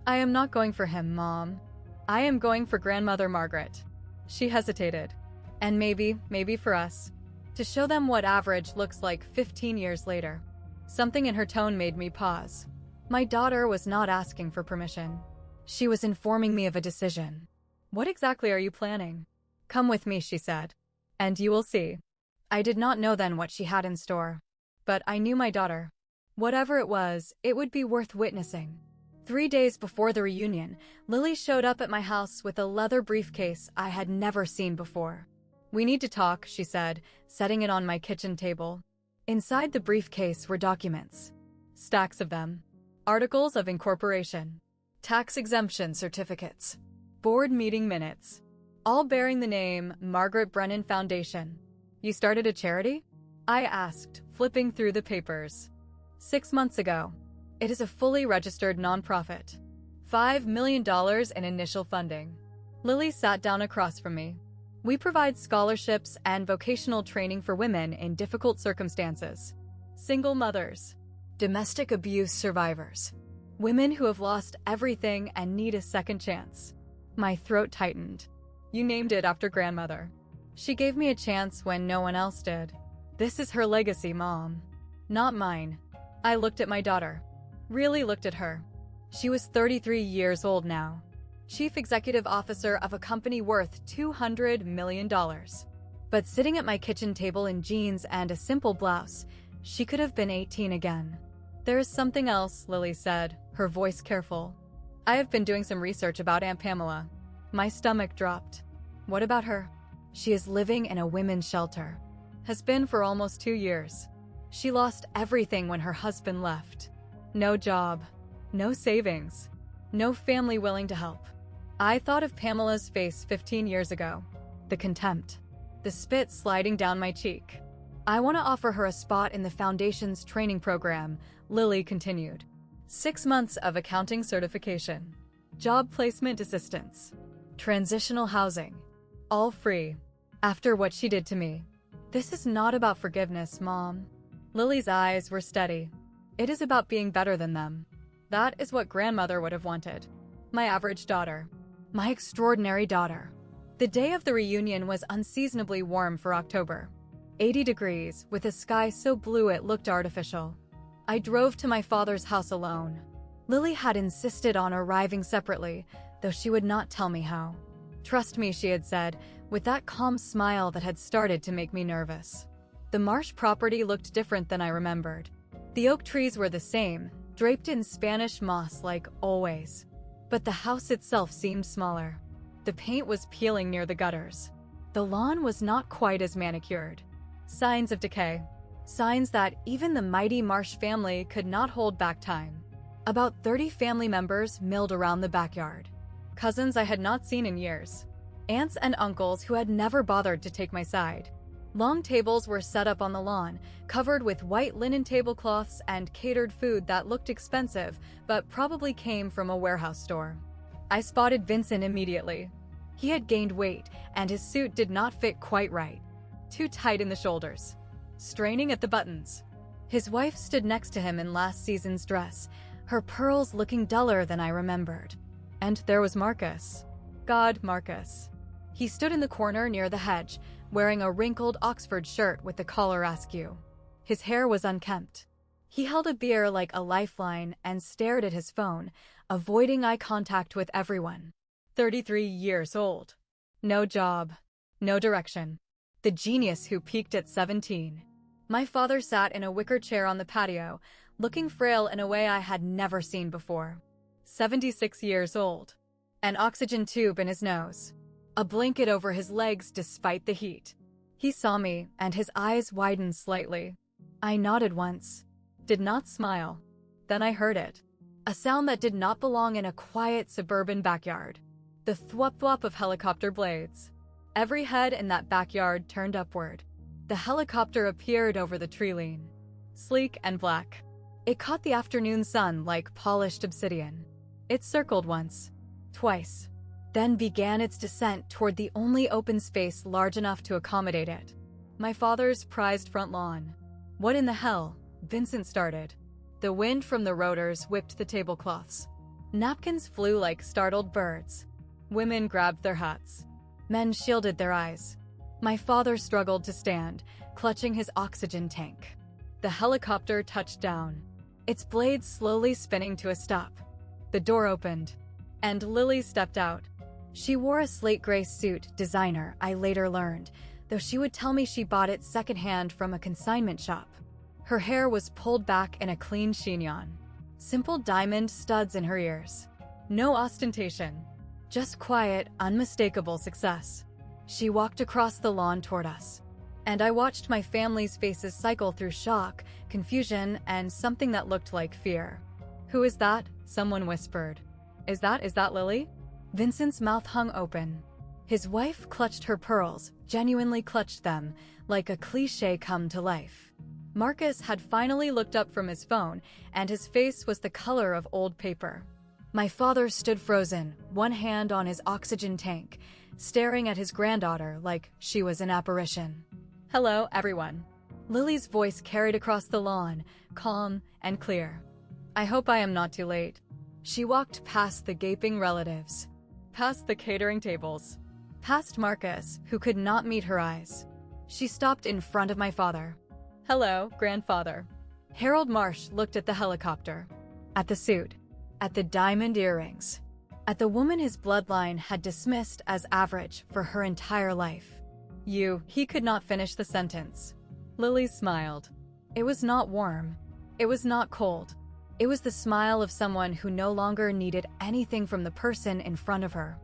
Speaker 1: I am not going for him, Mom. I am going for Grandmother Margaret. She hesitated. And maybe for us. To show them what average looks like 15 years later. Something in her tone made me pause. My daughter was not asking for permission. She was informing me of a decision. What exactly are you planning? Come with me, she said. And you will see. I did not know then what she had in store. But I knew my daughter. Whatever it was, it would be worth witnessing. 3 days before the reunion, Lily showed up at my house with a leather briefcase I had never seen before. We need to talk, she said, setting it on my kitchen table. Inside the briefcase were documents. Stacks of them. Articles of incorporation. Tax exemption certificates. Board meeting minutes. All bearing the name Margaret Brennan Foundation. You started a charity? I asked, flipping through the papers. 6 months ago. It is a fully registered nonprofit. $5 million in initial funding. Lily sat down across from me. We provide scholarships and vocational training for women in difficult circumstances. Single mothers. Domestic abuse survivors. Women who have lost everything and need a second chance. My throat tightened. You named it after grandmother. She gave me a chance when no one else did. This is her legacy, Mom. Not mine. I looked at my daughter. Really looked at her. She was 33 years old now. Chief executive officer of a company worth $200 million. But sitting at my kitchen table in jeans and a simple blouse, she could have been 18 again. There is something else, Lily said, her voice careful. I have been doing some research about Aunt Pamela. My stomach dropped. What about her? She is living in a women's shelter. Has been for almost 2 years. She lost everything when her husband left. No job. No savings. No family willing to help. I thought of Pamela's face 15 years ago. The contempt. The spit sliding down my cheek. I want to offer her a spot in the Foundation's training program, Lily continued. 6 months of accounting certification. Job placement assistance. Transitional housing. All free. After what she did to me. This is not about forgiveness, Mom. Lily's eyes were steady. It is about being better than them. That is what grandmother would have wanted. My average daughter. My extraordinary daughter. The day of the reunion was unseasonably warm for October. 80 degrees, with a sky so blue it looked artificial. I drove to my father's house alone. Lily had insisted on arriving separately, though she would not tell me how. "Trust me," she had said, with that calm smile that had started to make me nervous. The Marsh property looked different than I remembered. The oak trees were the same, draped in Spanish moss like always. But the house itself seemed smaller. The paint was peeling near the gutters. The lawn was not quite as manicured. Signs of decay. Signs that even the mighty Marsh family could not hold back time. About 30 family members milled around the backyard. Cousins I had not seen in years. Aunts and uncles who had never bothered to take my side. Long tables were set up on the lawn, covered with white linen tablecloths and catered food that looked expensive, but probably came from a warehouse store. I spotted Vincent immediately. He had gained weight, and his suit did not fit quite right. Too tight in the shoulders. Straining at the buttons. His wife stood next to him in last season's dress, her pearls looking duller than I remembered. And there was Marcus. God, Marcus. He stood in the corner near the hedge, wearing a wrinkled Oxford shirt with the collar askew. His hair was unkempt. He held a beer like a lifeline and stared at his phone, avoiding eye contact with everyone. 33 years old. No job. No direction. The genius who peaked at 17. My father sat in a wicker chair on the patio, looking frail in a way I had never seen before. 76 years old. An oxygen tube in his nose. A blanket over his legs despite the heat. He saw me, and his eyes widened slightly. I nodded once. Did not smile. Then I heard it. A sound that did not belong in a quiet suburban backyard. The thwop-thwop of helicopter blades. Every head in that backyard turned upward. The helicopter appeared over the tree-line. Sleek and black. It caught the afternoon sun like polished obsidian. It circled once. Twice. Then began its descent toward the only open space large enough to accommodate it. My father's prized front lawn. "What in the hell?" Vincent started. The wind from the rotors whipped the tablecloths. Napkins flew like startled birds. Women grabbed their hats. Men shielded their eyes. My father struggled to stand, clutching his oxygen tank. The helicopter touched down, its blades slowly spinning to a stop. The door opened, and Lily stepped out. She wore a slate gray suit, designer, I later learned, though she would tell me she bought it secondhand from a consignment shop. Her hair was pulled back in a clean chignon. Simple diamond studs in her ears. No ostentation. Just quiet, unmistakable success. She walked across the lawn toward us. And I watched my family's faces cycle through shock, confusion, and something that looked like fear. "Who is that?" someone whispered. Is that Lily?" Vincent's mouth hung open. His wife clutched her pearls, genuinely clutched them, like a cliché come to life. Marcus had finally looked up from his phone, and his face was the color of old paper. My father stood frozen, one hand on his oxygen tank, staring at his granddaughter like she was an apparition. "Hello, everyone." Lily's voice carried across the lawn, calm and clear. "I hope I am not too late." She walked past the gaping relatives, past the catering tables, past Marcus, who could not meet her eyes. She stopped in front of my father. "Hello, grandfather." Harold Marsh looked at the helicopter, at the suit, at the diamond earrings, at the woman his bloodline had dismissed as average for her entire life. He could not finish the sentence. Lily smiled. It was not warm. It was not cold. It was the smile of someone who no longer needed anything from the person in front of her.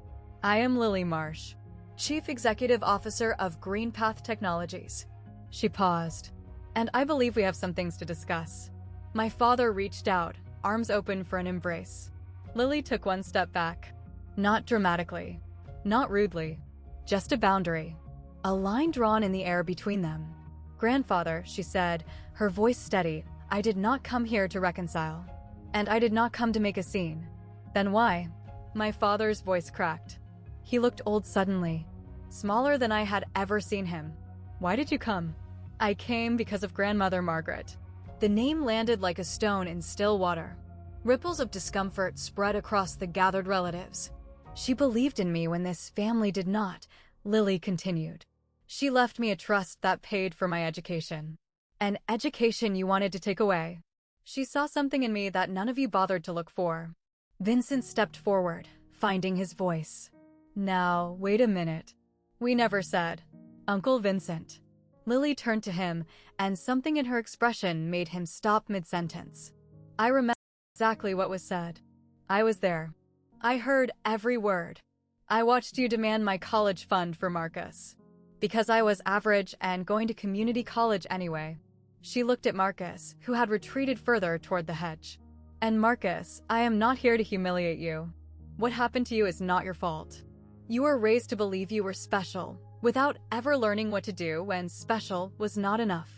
Speaker 1: "I am Lily Marsh, Chief Executive Officer of Greenpath Technologies." She paused. "And I believe we have some things to discuss." My father reached out, arms open for an embrace. Lily took one step back. Not dramatically. Not rudely. Just a boundary. A line drawn in the air between them. "Grandfather," she said, her voice steady, "I did not come here to reconcile. And I did not come to make a scene." "Then why?" My father's voice cracked. He looked old suddenly. Smaller than I had ever seen him. "Why did you come?" "I came because of Grandmother Margaret." The name landed like a stone in still water. Ripples of discomfort spread across the gathered relatives. "She believed in me when this family did not," Lily continued. She left me a trust that paid for my education. An education you wanted to take away. She saw something in me that none of you bothered to look for. Vincent stepped forward, finding his voice. Now, wait a minute. We never said, Uncle Vincent. Lily turned to him, and something in her expression made him stop mid-sentence. I remember exactly what was said. I was there. I heard every word. I watched you demand my college fund for Marcus. Because I was average and going to community college anyway. She looked at Marcus, who had retreated further toward the hedge. And Marcus, I am not here to humiliate you. What happened to you is not your fault. You were raised to believe you were special, without ever learning what to do when special was not enough.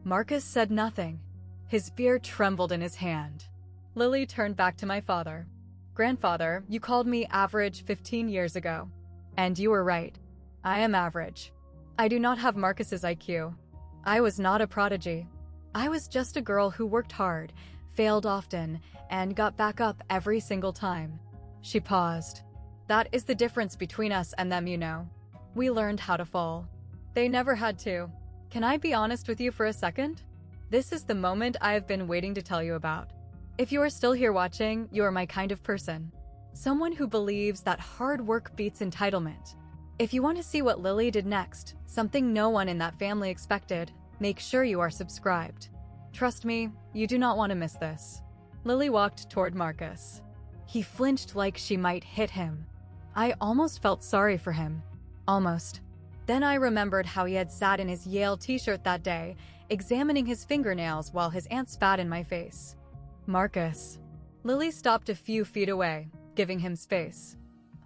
Speaker 1: Marcus said nothing. His beard trembled in his hand. Lily turned back to my father. Grandfather, you called me average 15 years ago. And you were right. I am average. I do not have Marcus's IQ. I was not a prodigy. I was just a girl who worked hard, failed often, and got back up every single time. She paused. That is the difference between us and them, you know. We learned how to fall. They never had to. Can I be honest with you for a second? This is the moment I have been waiting to tell you about. If you are still here watching, you are my kind of person. Someone who believes that hard work beats entitlement. If you want to see what Lily did next, something no one in that family expected, make sure you are subscribed. Trust me, you do not want to miss this. Lily walked toward Marcus. He flinched like she might hit him. I almost felt sorry for him. Almost. Then I remembered how he had sat in his Yale t-shirt that day, examining his fingernails while his aunt spat in my face. Marcus. Lily stopped a few feet away, giving him space.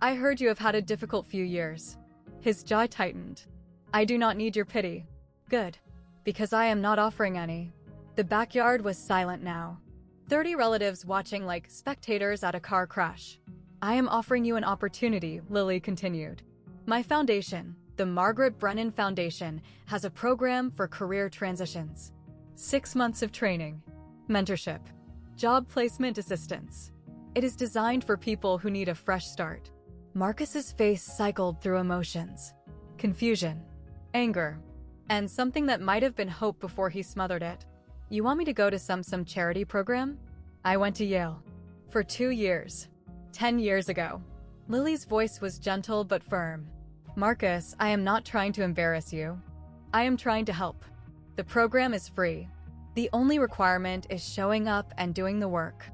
Speaker 1: I heard you have had a difficult few years. His jaw tightened. I do not need your pity. Good. Because I am not offering any. The backyard was silent now. 30 relatives watching like spectators at a car crash. I am offering you an opportunity, Lily continued. My foundation, the Margaret Brennan Foundation, has a program for career transitions. 6 months of training, mentorship, job placement assistance. It is designed for people who need a fresh start. Marcus's face cycled through emotions. Confusion, anger, and something that might have been hope before he smothered it. You want me to go to some charity program? I went to Yale. For 2 years. 10 years ago. Lily's voice was gentle but firm. Marcus, I am not trying to embarrass you. I am trying to help. The program is free. The only requirement is showing up and doing the work.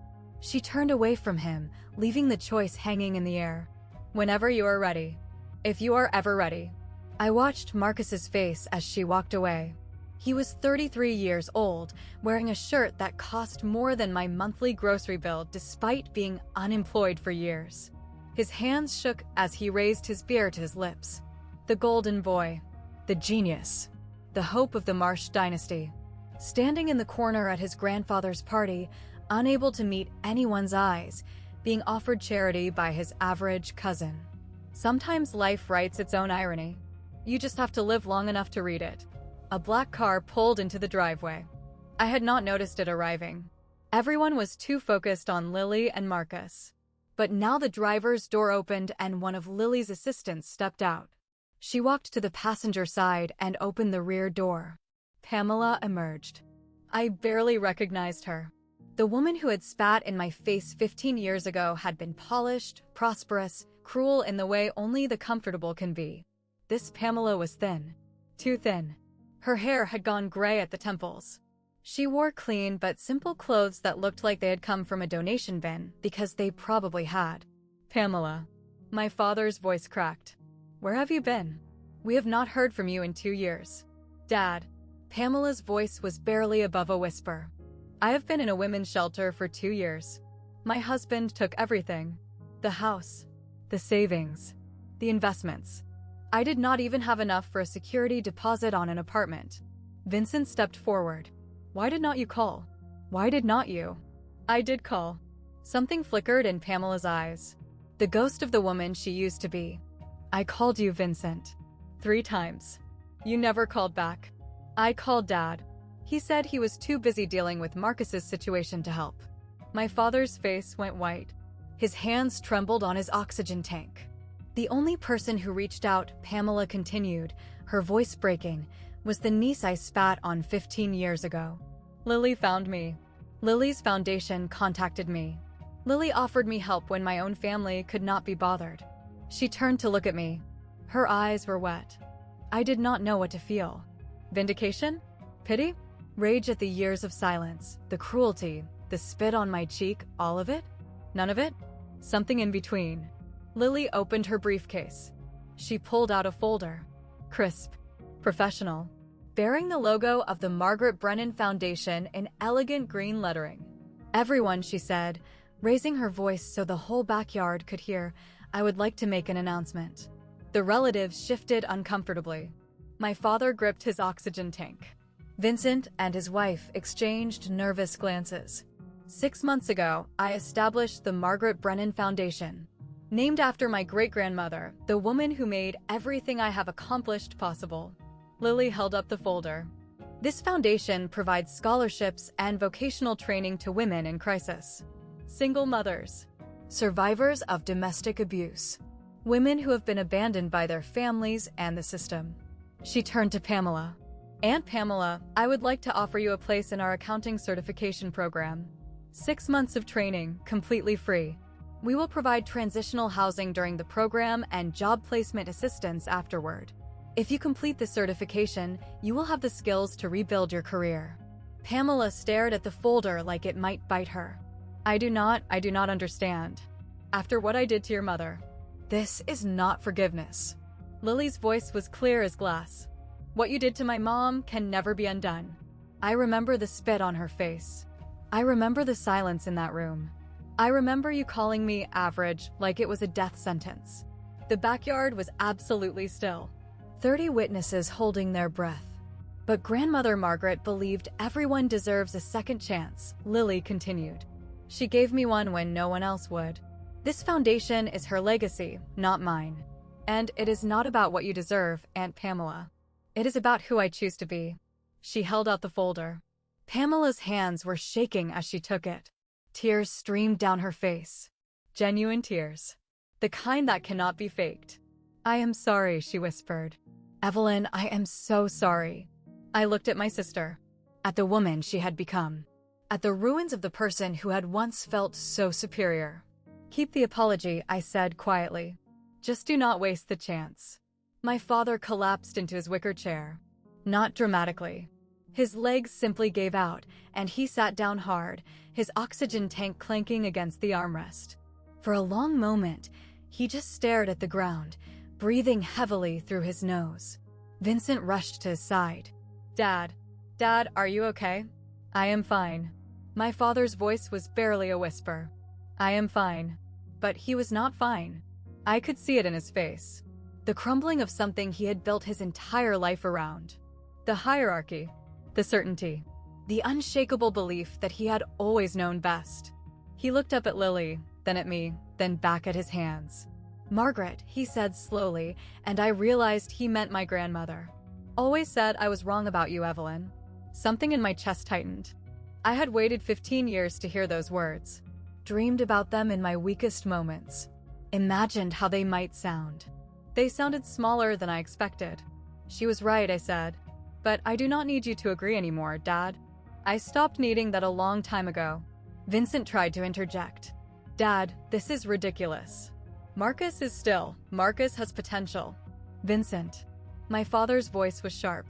Speaker 1: She turned away from him, leaving the choice hanging in the air. Whenever you are ready. If you are ever ready. I watched Marcus's face as she walked away. He was 33 years old, wearing a shirt that cost more than my monthly grocery bill despite being unemployed for years. His hands shook as he raised his beer to his lips. The golden boy. The genius. The hope of the Marsh dynasty. Standing in the corner at his grandfather's party, unable to meet anyone's eyes, being offered charity by his average cousin. Sometimes life writes its own irony. You just have to live long enough to read it. A black car pulled into the driveway. I had not noticed it arriving. Everyone was too focused on Lily and Marcus. But now the driver's door opened and one of Lily's assistants stepped out. She walked to the passenger side and opened the rear door. Pamela emerged. I barely recognized her. The woman who had spat in my face 15 years ago had been polished, prosperous, cruel in the way only the comfortable can be. This Pamela was thin. Too thin. Her hair had gone gray at the temples. She wore clean but simple clothes that looked like they had come from a donation bin, because they probably had. Pamela. My father's voice cracked. Where have you been? We have not heard from you in 2 years. Dad. Pamela's voice was barely above a whisper. I have been in a women's shelter for 2 years. My husband took everything. The house. The savings. The investments. I did not even have enough for a security deposit on an apartment. Vincent stepped forward. Why did not you call? Why did not you? I did call. Something flickered in Pamela's eyes. The ghost of the woman she used to be. I called you, Vincent. 3 times. You never called back. I called Dad. He said he was too busy dealing with Marcus's situation to help. My father's face went white. His hands trembled on his oxygen tank. The only person who reached out, Pamela continued, her voice breaking, was the niece I spat on 15 years ago. Lily found me. Lily's foundation contacted me. Lily offered me help when my own family could not be bothered. She turned to look at me. Her eyes were wet. I did not know what to feel. Vindication? Pity? Rage at the years of silence, the cruelty, the spit on my cheek, all of it? None of it? Something in between. Lily opened her briefcase. She pulled out a folder. Crisp. Professional. Bearing the logo of the Margaret Brennan Foundation in elegant green lettering. Everyone, she said, raising her voice so the whole backyard could hear, I would like to make an announcement. The relatives shifted uncomfortably. My father gripped his oxygen tank. Vincent and his wife exchanged nervous glances. 6 months ago, I established the Margaret Brennan Foundation, named after my great-grandmother, the woman who made everything I have accomplished possible. Lily held up the folder. This foundation provides scholarships and vocational training to women in crisis. Single mothers, survivors of domestic abuse, women who have been abandoned by their families and the system. She turned to Pamela. Aunt Pamela, I would like to offer you a place in our accounting certification program. 6 months of training, completely free. We will provide transitional housing during the program and job placement assistance afterward. If you complete the certification, you will have the skills to rebuild your career. Pamela stared at the folder like it might bite her. I do not understand. After what I did to your mother. This is not forgiveness. Lily's voice was clear as glass. What you did to my mom can never be undone. I remember the spit on her face. I remember the silence in that room. I remember you calling me average like it was a death sentence. The backyard was absolutely still. 30 witnesses holding their breath. But Grandmother Margaret believed everyone deserves a second chance, Lily continued. She gave me one when no one else would. This foundation is her legacy, not mine. And it is not about what you deserve, Aunt Pamela. It is about who I choose to be. She held out the folder. Pamela's hands were shaking as she took it. Tears streamed down her face. Genuine tears. The kind that cannot be faked. I am sorry, she whispered. Evelyn, I am so sorry. I looked at my sister. At the woman she had become. At the ruins of the person who had once felt so superior. Keep the apology, I said quietly. Just do not waste the chance. My father collapsed into his wicker chair. Not dramatically. His legs simply gave out, and he sat down hard, his oxygen tank clanking against the armrest. For a long moment, he just stared at the ground, breathing heavily through his nose. Vincent rushed to his side. Dad, are you okay? I am fine. My father's voice was barely a whisper. I am fine. But he was not fine. I could see it in his face. The crumbling of something he had built his entire life around. The hierarchy. The certainty. The unshakable belief that he had always known best. He looked up at Lily, then at me, then back at his hands. Margaret, he said slowly, and I realized he meant my grandmother. Always said I was wrong about you, Evelyn. Something in my chest tightened. I had waited 15 years to hear those words. Dreamed about them in my weakest moments. Imagined how they might sound. They sounded smaller than I expected. She was right, I said. But I do not need you to agree anymore, Dad. I stopped needing that a long time ago. Vincent tried to interject. Dad, this is ridiculous. Marcus is still. Marcus has potential. Vincent. My father's voice was sharp.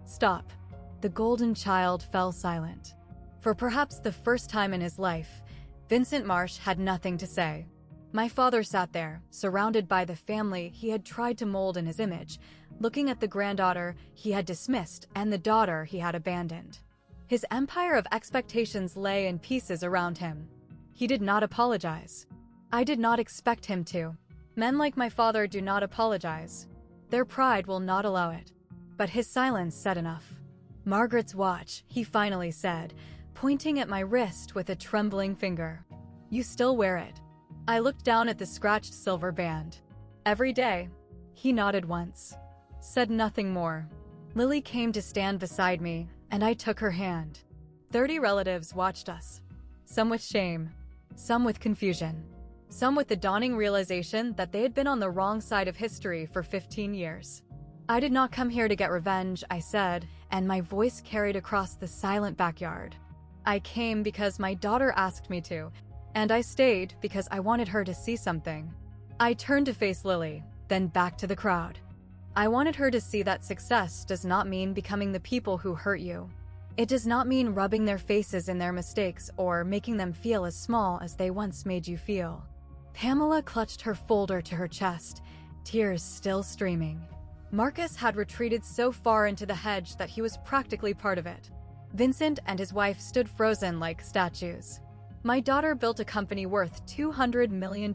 Speaker 1: Stop. The golden child fell silent. For perhaps the first time in his life, Vincent Marsh had nothing to say. My father sat there, surrounded by the family he had tried to mold in his image, looking at the granddaughter he had dismissed and the daughter he had abandoned. His empire of expectations lay in pieces around him. He did not apologize. I did not expect him to. Men like my father do not apologize. Their pride will not allow it. But his silence said enough. Margaret's watch, he finally said, pointing at my wrist with a trembling finger. You still wear it. I looked down at the scratched silver band. Every day. He nodded once. Said nothing more. Lily came to stand beside me, and I took her hand. 30 relatives watched us. Some with shame. Some with confusion. some with the dawning realization that they had been on the wrong side of history for 15 years. "I did not come here to get revenge," I said, and my voice carried across the silent backyard. "I came because my daughter asked me to, and I stayed because I wanted her to see something." I turned to face Lily, then back to the crowd. I wanted her to see that success does not mean becoming the people who hurt you. It does not mean rubbing their faces in their mistakes or making them feel as small as they once made you feel. Pamela clutched her folder to her chest, tears still streaming. Marcus had retreated so far into the hedge that he was practically part of it. Vincent and his wife stood frozen like statues. "My daughter built a company worth $200 million,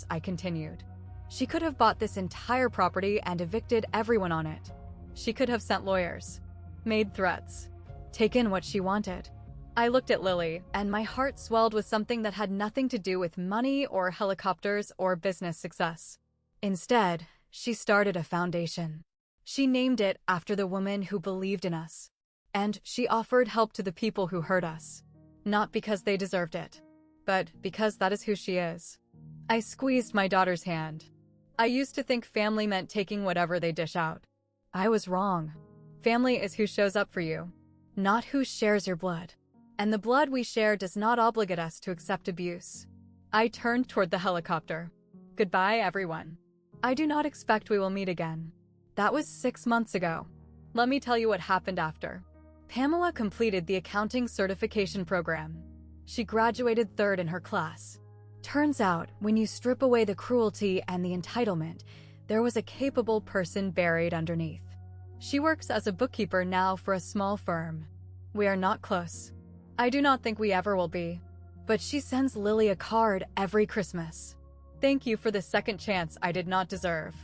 Speaker 1: I continued. "She could have bought this entire property and evicted everyone on it. She could have sent lawyers, made threats, taken what she wanted." I looked at Lily, and my heart swelled with something that had nothing to do with money or helicopters or business success. Instead, she started a foundation. She named it after the woman who believed in us. And she offered help to the people who hurt us. Not because they deserved it, but because that is who she is. I squeezed my daughter's hand. I used to think family meant taking whatever they dish out. I was wrong. Family is who shows up for you, not who shares your blood. And the blood we share does not obligate us to accept abuse. I turned toward the helicopter. "Goodbye, everyone. I do not expect we will meet again." That was 6 months ago. Let me tell you what happened after. Pamela completed the accounting certification program. She graduated 3rd in her class. Turns out, when you strip away the cruelty and the entitlement, there was a capable person buried underneath. She works as a bookkeeper now for a small firm. We are not close. I do not think we ever will be. But she sends Lily a card every Christmas. "Thank you for the second chance I did not deserve."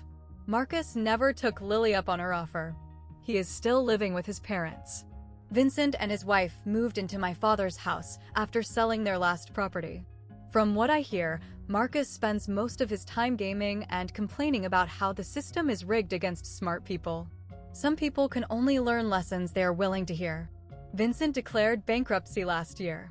Speaker 1: Marcus never took Lily up on her offer. He is still living with his parents. Vincent and his wife moved into my father's house after selling their last property. From what I hear, Marcus spends most of his time gaming and complaining about how the system is rigged against smart people. Some people can only learn lessons they are willing to hear. Vincent declared bankruptcy last year.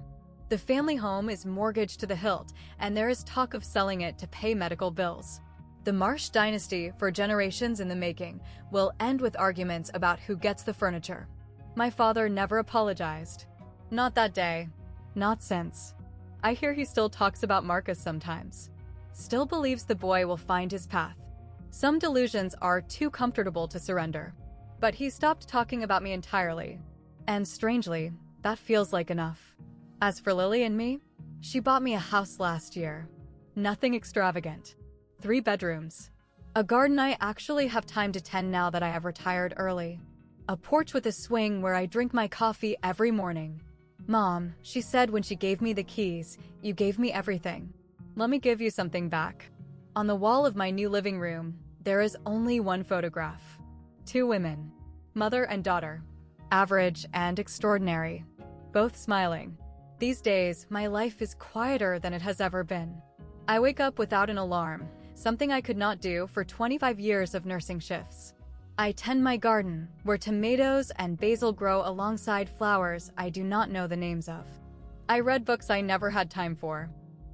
Speaker 1: The family home is mortgaged to the hilt, and there is talk of selling it to pay medical bills. The Marsh dynasty, for generations in the making, will end with arguments about who gets the furniture. My father never apologized. Not that day. Not since. I hear he still talks about Marcus sometimes. Still believes the boy will find his path. Some delusions are too comfortable to surrender. But he stopped talking about me entirely. And strangely, that feels like enough. As for Lily and me, she bought me a house last year. Nothing extravagant. 3 bedrooms. A garden I actually have time to tend now that I have retired early. A porch with a swing where I drink my coffee every morning. "Mom," she said when she gave me the keys, "you gave me everything. Let me give you something back." On the wall of my new living room, there is only one photograph. 2 women. Mother and daughter. Average and extraordinary. Both smiling. These days, my life is quieter than it has ever been. I wake up without an alarm, something I could not do for 25 years of nursing shifts. I tend my garden, where tomatoes and basil grow alongside flowers I do not know the names of. I read books I never had time for.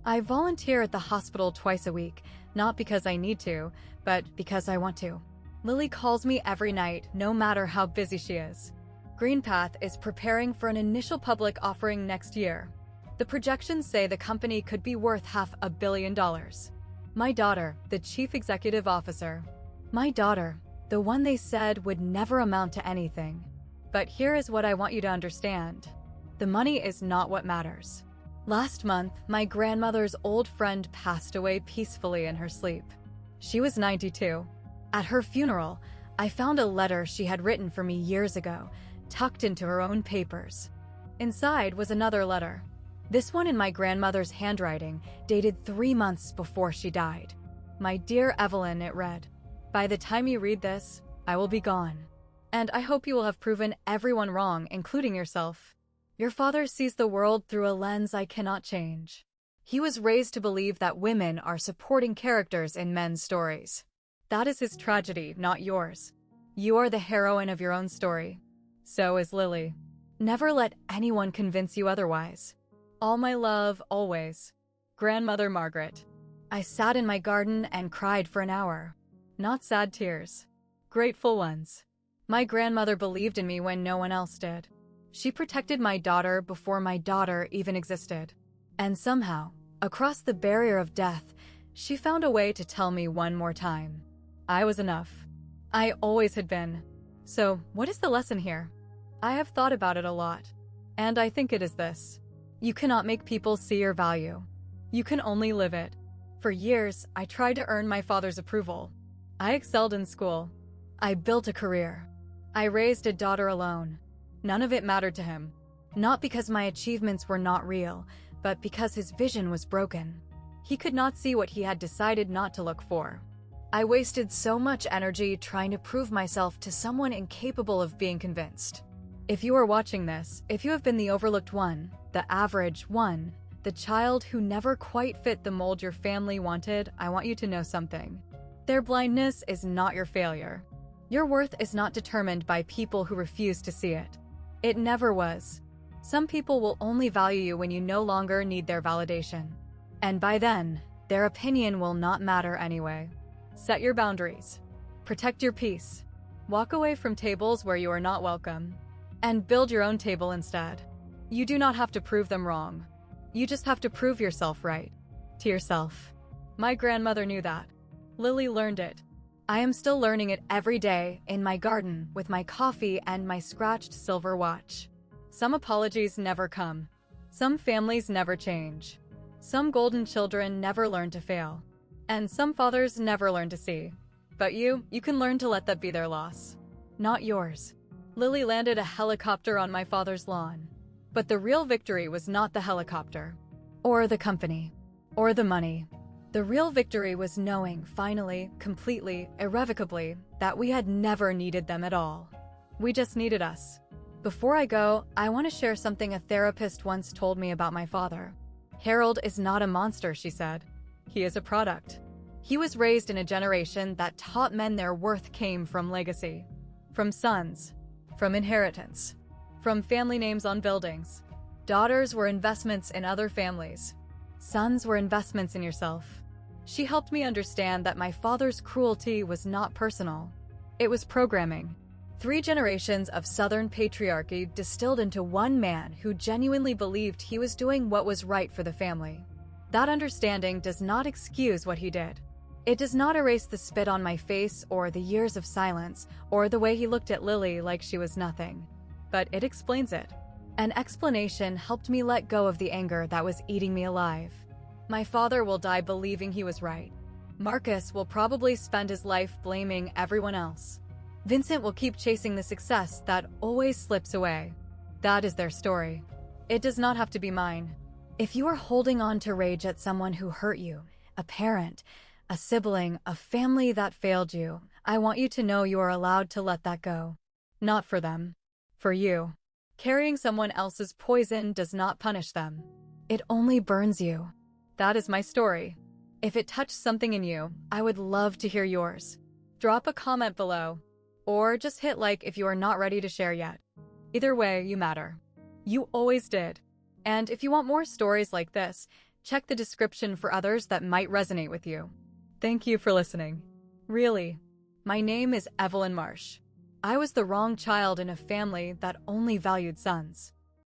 Speaker 1: I volunteer at the hospital twice a week, not because I need to, but because I want to. Lily calls me every night, no matter how busy she is. Greenpath is preparing for an initial public offering next year. The projections say the company could be worth $500 million. My daughter, the chief executive officer. My daughter, the one they said would never amount to anything. But here is what I want you to understand. The money is not what matters. Last month, my grandmother's old friend passed away peacefully in her sleep. She was 92. At her funeral, I found a letter she had written for me years ago, tucked into her own papers. Inside was another letter. This one in my grandmother's handwriting, dated 3 months before she died. "My dear Evelyn," it read, "by the time you read this, I will be gone. And I hope you will have proven everyone wrong, including yourself. Your father sees the world through a lens I cannot change. He was raised to believe that women are supporting characters in men's stories. That is his tragedy, not yours. You are the heroine of your own story. So is Lily. Never let anyone convince you otherwise. All my love, always. Grandmother Margaret." I sat in my garden and cried for an hour. Not sad tears. Grateful ones. My grandmother believed in me when no one else did. She protected my daughter before my daughter even existed. And somehow, across the barrier of death, she found a way to tell me one more time. I was enough. I always had been. So, what is the lesson here? I have thought about it a lot. And I think it is this. You cannot make people see your value. You can only live it. For years, I tried to earn my father's approval. I excelled in school. I built a career. I raised a daughter alone. None of it mattered to him. Not because my achievements were not real, but because his vision was broken. He could not see what he had decided not to look for. I wasted so much energy trying to prove myself to someone incapable of being convinced. If you are watching this, if you have been the overlooked one, the average one, the child who never quite fit the mold your family wanted, I want you to know something. Their blindness is not your failure. Your worth is not determined by people who refuse to see it. It never was. Some people will only value you when you no longer need their validation. And by then, their opinion will not matter anyway. Set your boundaries. Protect your peace. Walk away from tables where you are not welcome. And build your own table instead. You do not have to prove them wrong. You just have to prove yourself right. To yourself. My grandmother knew that. Lily learned it. I am still learning it every day in my garden with my coffee and my scratched silver watch. Some apologies never come. Some families never change. Some golden children never learn to fail. And some fathers never learn to see. But you can learn to let that be their loss. Not yours. Lily landed a helicopter on my father's lawn. But the real victory was not the helicopter. Or the company. Or the money. The real victory was knowing, finally, completely, irrevocably, that we had never needed them at all. We just needed us. Before I go, I want to share something a therapist once told me about my father. Harold is not a monster, she said. He is a product. He was raised in a generation that taught men their worth came from legacy. From sons. From inheritance. From family names on buildings. Daughters were investments in other families. Sons were investments in yourself. She helped me understand that my father's cruelty was not personal. It was programming. 3 generations of Southern patriarchy distilled into one man who genuinely believed he was doing what was right for the family. That understanding does not excuse what he did. It does not erase the spit on my face or the years of silence or the way he looked at Lily like she was nothing. But it explains it. An explanation helped me let go of the anger that was eating me alive. My father will die believing he was right. Marcus will probably spend his life blaming everyone else. Vincent will keep chasing the success that always slips away. That is their story. It does not have to be mine. If you are holding on to rage at someone who hurt you, a parent, a sibling, a family that failed you, I want you to know you are allowed to let that go. Not for them. For you. Carrying someone else's poison does not punish them. It only burns you. That is my story. If it touched something in you, I would love to hear yours. Drop a comment below. Or just hit like if you are not ready to share yet. Either way, you matter. You always did. And if you want more stories like this, check the description for others that might resonate with you. Thank you for listening. Really. My name is Evelyn Marsh. I was the wrong child in a family that only valued sons.